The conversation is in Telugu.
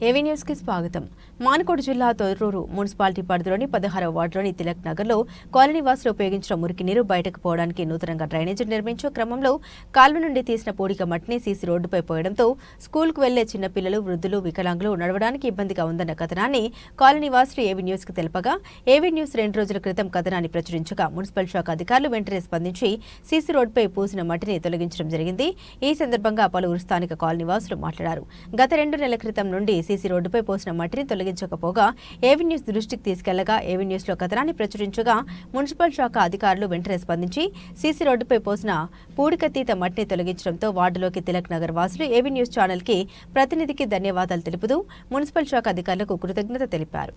ఏవీ న్యూస్ కి స్వాగతం. మానకోట జిల్లా తొర్రూరు మున్సిపాలిటీ పరిధిలోని 16వ వార్డులోని తిలక్ నగర్లో కాలనీ వాసులు ఉపయోగించిన మురికి నీరు బయటకు పోవడానికి నూతనంగా డ్రైనేజీ నిర్మించే క్రమంలో కాల్వ నుండి తీసిన పూడిక మట్టిని సీసీ రోడ్డుపై పోయడంతో స్కూల్కు వెళ్లే చిన్నపిల్లలు, వృద్ధులు, వికలాంగులు నడవడానికి ఇబ్బందిగా ఉందన్న కథనాన్ని కాలనీ వాసులు ఏవీ న్యూస్ కి తెలపగా ఏవీ న్యూస్ 2 రోజుల క్రితం కథనాన్ని ప్రచురించగా మున్సిపల్ శాఖ అధికారులు వెంటనే స్పందించి సీసీ రోడ్డుపై పూసిన మట్టిని తొలగించడం జరిగింది. ఈ సందర్భంగా పలువురు స్థానిక కాలనీ వాసులు మాట్లాడారు. గత 2 నెలల క్రితం నుండి సీసీ రోడ్డుపై పోసిన మట్టిని తొలగించకపోగా ఏవీ న్యూస్ దృష్టికి తీసుకెళ్లగా ఏవీ న్యూస్ లో కథనాన్ని ప్రచురించగా మున్సిపల్ శాఖ అధికారులు వెంటనే స్పందించి సీసీ రోడ్డుపై పోసిన పూడికతీత మట్టిని తొలగించడంతో వార్డులోకి తిలక్ నగర్ వాసులు ఏవీ న్యూస్ ఛానల్ కి ప్రతినిధికి ధన్యవాదాలు తెలుపుతూ మున్సిపల్ శాఖ అధికారులకు కృతజ్ఞత తెలిపారు.